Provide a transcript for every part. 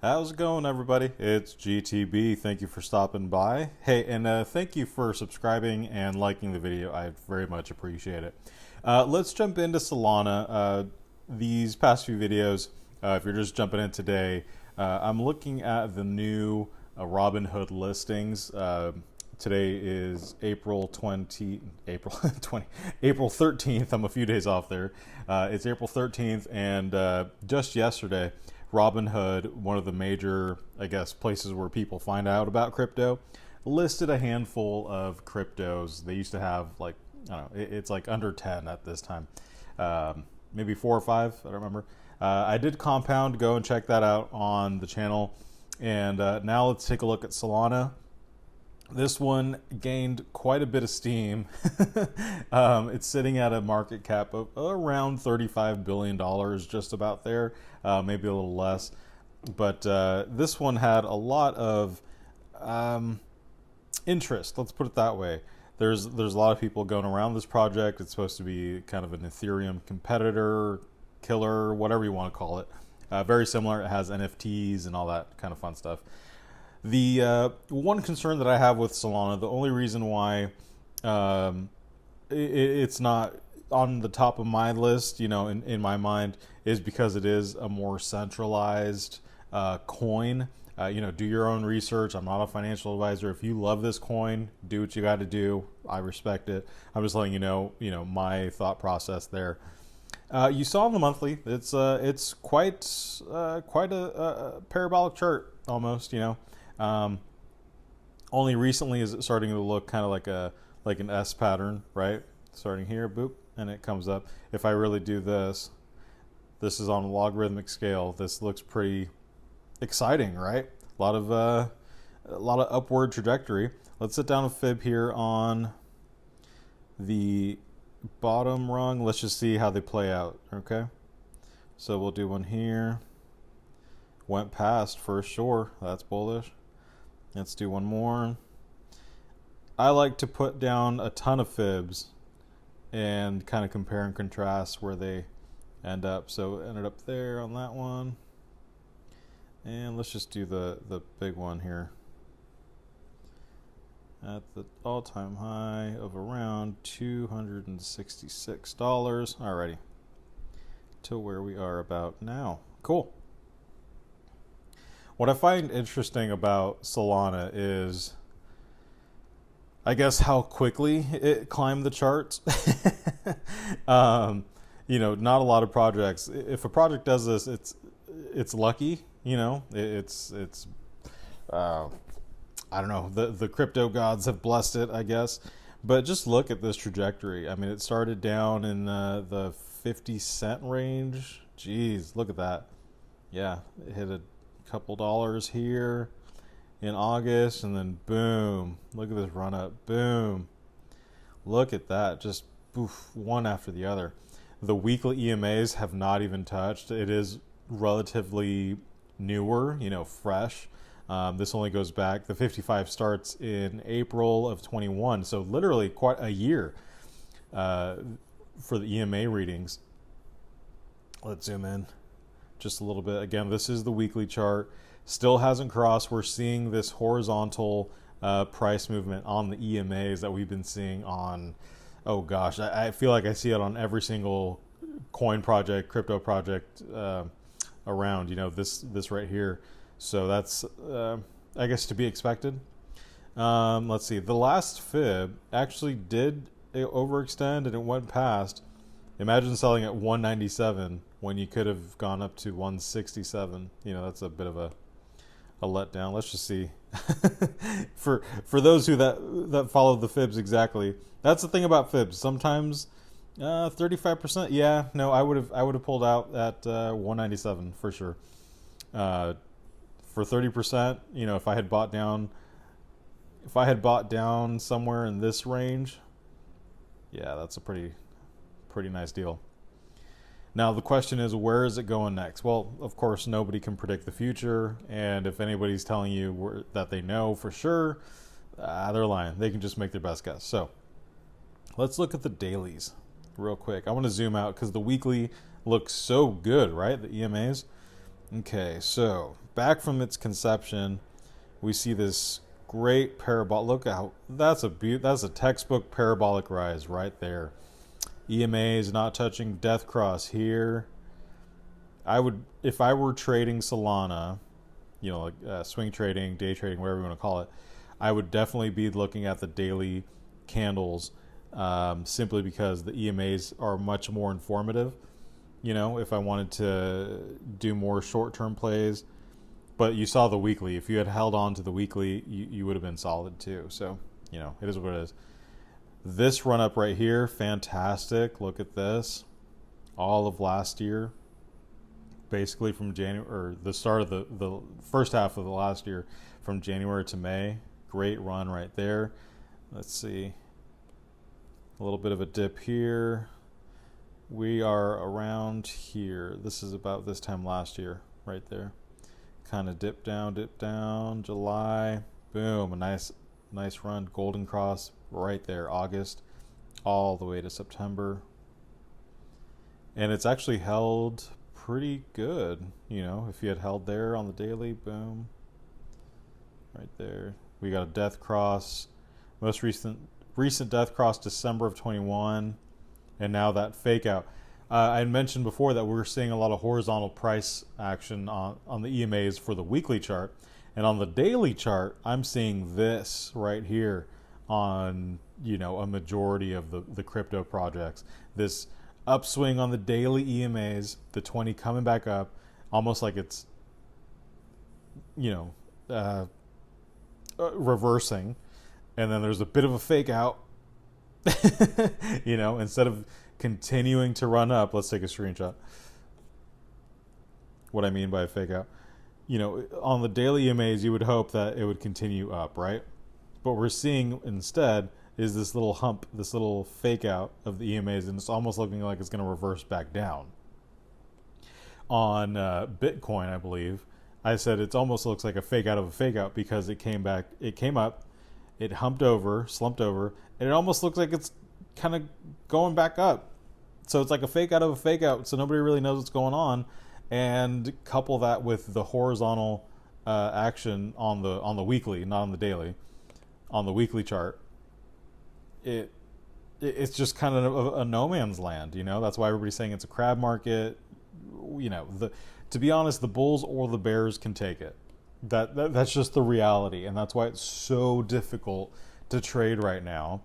How's it going, everybody? It's GTB. Thank you for stopping by. Hey, and thank you for subscribing and liking the video. I very much appreciate it. Let's jump into Solana. These past few videos, if you're just jumping in today, I'm looking at the new Robinhood listings. Today is April 13th. I'm a few days off there. It's April 13th, and just yesterday, Robinhood, one of the major, I guess, places where people find out about crypto, listed a handful of cryptos. They used to have like, I don't know, it's like under 10 at this time. Maybe 4 or 5, I don't remember. I did Compound, go and check that out on the channel. And now let's take a look at Solana. This one gained quite a bit of steam. It's sitting at a market cap of around $35 billion, just about there, maybe a little less. But this one had a lot of interest, let's put it that way. There's a lot of people going around this project. It's supposed to be kind of an Ethereum competitor, killer, whatever you want to call it. Very similar. It has NFTs and all that kind of fun stuff. The one concern that I have with Solana, the only reason why it's not on the top of my list, in my mind, is because it is a more centralized coin. Do your own research. I'm not a financial advisor. If you love this coin, do what you got to do. I respect it. I'm just letting you know, my thought process there. You saw in the monthly, it's quite a parabolic chart almost, only recently is it starting to look kind of like an S pattern, right? Starting here, boop, and it comes up. If I really do this is on a logarithmic scale. This looks pretty exciting, right? A lot of upward trajectory. Let's sit down a fib here on the bottom rung. Let's just see how they play out, okay? So we'll do one here. Went past for sure. That's bullish. Let's do one more. I like to put down a ton of fibs and kind of compare and contrast where they end up. So it ended up there on that one. And let's just do the big one here. At the all-time high of around $266. Alrighty. To where we are about now. Cool. What I find interesting about Solana is, I guess, how quickly it climbed the charts. Not a lot of projects. If a project does this, it's lucky. It's I don't know. The crypto gods have blessed it, I guess. But just look at this trajectory. I mean, it started down in the 50-cent range. Jeez, look at that. Yeah, it hit a couple dollars here in August, and then boom, look at this run up, boom, look at that, just poof, one after the other. The weekly EMAs have not even touched. It is relatively newer, fresh. This only goes back, the 55 starts in April of 21, so literally quite a year for the EMA readings. Let's zoom in just a little bit. Again, this is the weekly chart. Still hasn't crossed. We're seeing this horizontal price movement on the EMAs that we've been seeing on, oh gosh, I feel like I see it on every single coin project, crypto project around, this right here. So that's, I guess, to be expected. Let's see. The last fib actually did overextend and it went past. Imagine selling at 197 when you could have gone up to 167. That's a bit of a letdown. Let's just see. for those that follow the fibs exactly, that's the thing about fibs. Sometimes 35%. Yeah, no, I would have pulled out at 197 for sure. For 30%, if I had bought down somewhere in this range, yeah, that's a pretty nice deal. Now the question is, where is it going next? Well, of course, nobody can predict the future, and if anybody's telling you that they know for sure, they're lying. They can just make their best guess. So let's look at the dailies real quick. I want to zoom out because the weekly looks so good, right? The EMAs. Okay, so back from its conception, we see this great parabolic. Look how that's a textbook parabolic rise right there. EMA is not touching death cross here. I would, if I were trading Solana, like swing trading, day trading, whatever you want to call it, I would definitely be looking at the daily candles, simply because the EMAs are much more informative. If I wanted to do more short-term plays, but you saw the weekly. If you had held on to the weekly, you would have been solid too. So, it is what it is. This run up right here, fantastic. Look at this. All of last year, basically from January, or the start of the first half of the last year, from January to May. Great run right there. Let's see. A little bit of a dip here. We are around here. This is about this time last year, right there. Kind of dip down. July, boom, a nice run. Golden cross right there. August, all the way to September, and it's actually held pretty good. If you had held there on the daily, boom, right there. We got a death cross. Most recent death cross, December of 21, and now that fake out. I had mentioned before that we're seeing a lot of horizontal price action on the EMAs for the weekly chart. And on the daily chart, I'm seeing this right here on, a majority of the crypto projects. This upswing on the daily EMAs, the 20 coming back up, almost like it's, reversing. And then there's a bit of a fake out, instead of continuing to run up. Let's take a screenshot. What I mean by a fake out, on the daily EMAs, you would hope that it would continue up, right? But we're seeing instead is this little hump, this little fake out of the EMAs, and it's almost looking like it's going to reverse back down. On Bitcoin, I believe, I said it almost looks like a fake out of a fake out because it came up, it slumped over, and it almost looks like it's kind of going back up. So it's like a fake out of a fake out, so nobody really knows what's going on. And couple that with the horizontal action on the weekly, not on the daily, on the weekly chart, it's just kind of a no man's land. That's why everybody's saying it's a crab market. To be honest, the bulls or the bears can take it. That's just the reality, and that's why it's so difficult to trade right now.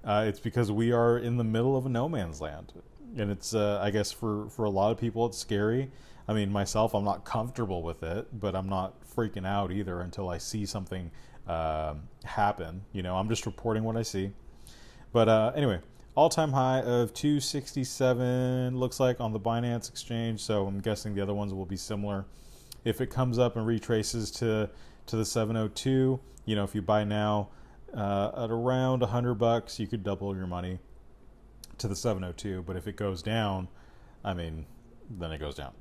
It's because we are in the middle of a no man's land, and it's I guess for a lot of people it's scary. I mean, myself, I'm not comfortable with it, but I'm not freaking out either until I see something happen. I'm just reporting what I see. But anyway, all-time high of 267 looks like on the Binance exchange, so I'm guessing the other ones will be similar. If it comes up and retraces to the 702, if you buy now at around $100, you could double your money to the 702. But if it goes down, then it goes down.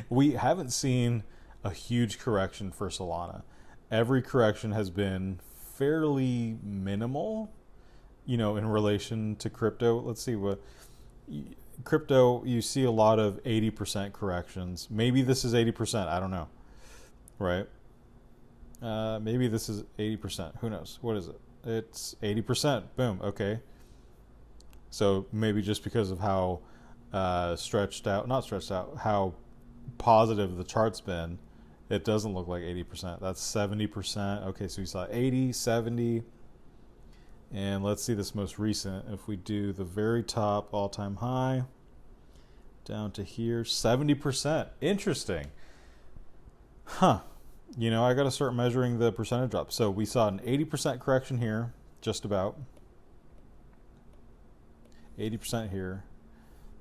We haven't seen a huge correction for Solana. Every correction has been fairly minimal, in relation to crypto. Let's see what crypto, you see a lot of 80% corrections. Maybe this is 80%. I don't know. Right? Maybe this is 80%. Who knows? What is it? It's 80%. Boom. Okay. So maybe just because of how not stretched out, how positive the chart's been, it doesn't look like 80%. That's 70%. Okay, so we saw 80, 70. And let's see this most recent. If we do the very top all-time high down to here, 70%. Interesting. Huh. I got to start measuring the percentage drop. So we saw an 80% correction here, just about. 80% here.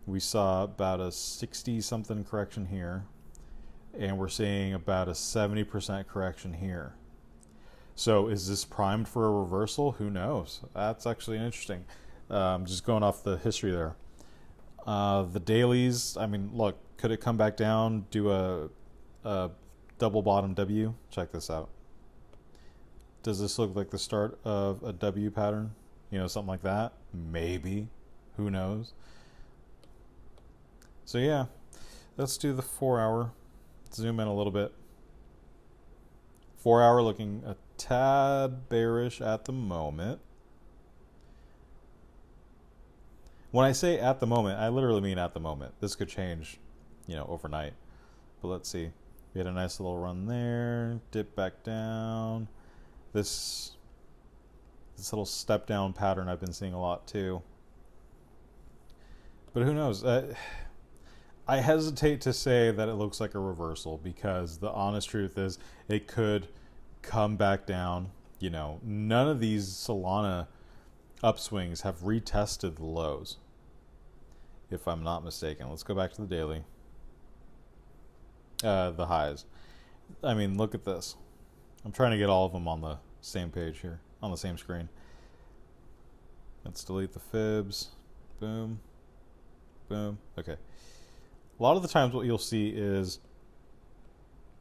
We saw about a 60-something correction here. And we're seeing about a 70% correction here. So is this primed for a reversal? Who knows? That's actually interesting. Just going off the history there. The dailies, look, could it come back down, do a double bottom W? Check this out. Does this look like the start of a W pattern? Something like that? Maybe. Who knows? So yeah, let's do the 4 hour. Zoom in a little bit. 4 hour looking a tad bearish at the moment. When I say at the moment, I literally mean at the moment. This could change, overnight. But let's see. We had a nice little run there. Dip back down. This little step down pattern I've been seeing a lot too. But who knows? I hesitate to say that it looks like a reversal because the honest truth is it could come back down. None of these Solana upswings have retested the lows, if I'm not mistaken. Let's go back to the daily. The highs. I mean, look at this. I'm trying to get all of them on the same page here, on the same screen. Let's delete the fibs. Boom. Boom. Okay. A lot of the times what you'll see is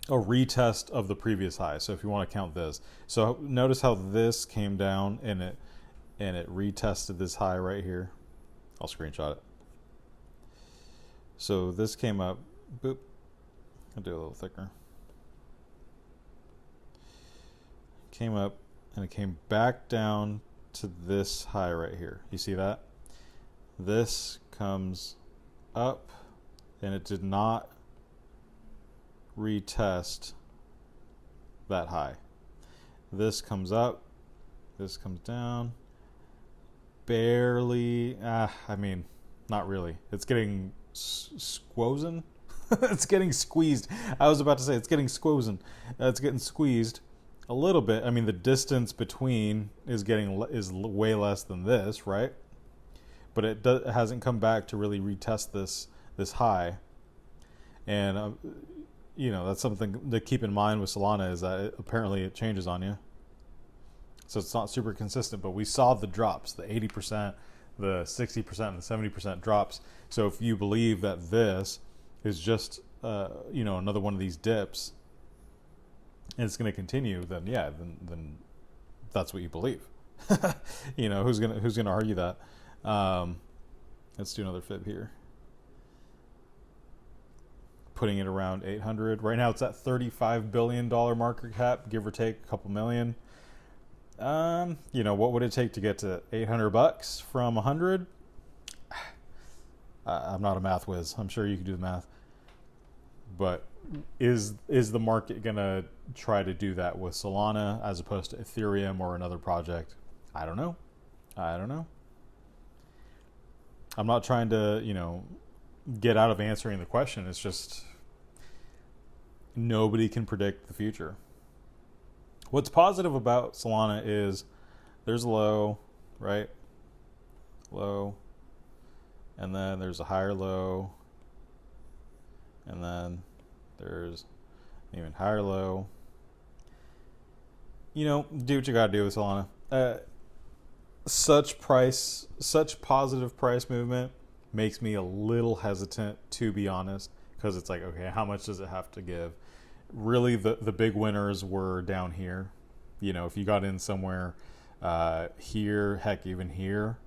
a retest of the previous high. So if you want to count this. So notice how this came down and it retested this high right here. I'll screenshot it. So this came up. Boop. I'll do it a little thicker. Came up and it came back down to this high right here. You see that? This comes up and it did not retest that high. This comes up, this comes down, barely, not really. It's getting squozen. It's getting squeezed. I was about to say it's getting squozen. It's getting squeezed a little bit. I mean, the distance between is way less than this, right? But it hasn't come back to really retest this high. And that's something to keep in mind with Solana is that apparently it changes on you. So it's not super consistent, but we saw the drops, the 80%, the 60%, and the 70% drops. So if you believe that this is just another one of these dips and it's going to continue, then yeah, then that's what you believe. Who's gonna argue that? Let's do another fib here. Putting it around 800 right now. It's at $35 billion market cap, give or take a couple million. What would it take to get to $800 from 100? I'm not a math whiz. I'm sure you can do the math. But is the market gonna try to do that with Solana as opposed to Ethereum or another project? I don't know. I'm not trying to, get out of answering the question. It's just nobody can predict the future. What's positive about Solana is there's a low, right? Low. And then there's a higher low. And then there's even higher low. Do what you gotta do with Solana. Such positive price movement makes me a little hesitant, to be honest, because it's like, okay, how much does it have to give? Really, the big winners were down here. If you got in somewhere here, heck, even here,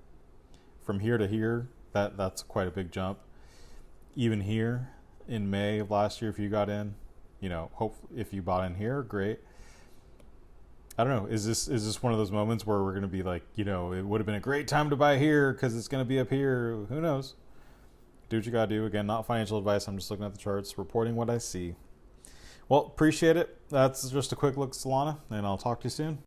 from here to here, that's quite a big jump. Even here in May of last year, if you got in, if you bought in here, great. I don't know. Is this one of those moments where we're going to be like, it would have been a great time to buy here because it's going to be up here? Who knows? Do what you got to do. Again, not financial advice. I'm just looking at the charts, reporting what I see. Well, appreciate it. That's just a quick look at Solana, and I'll talk to you soon.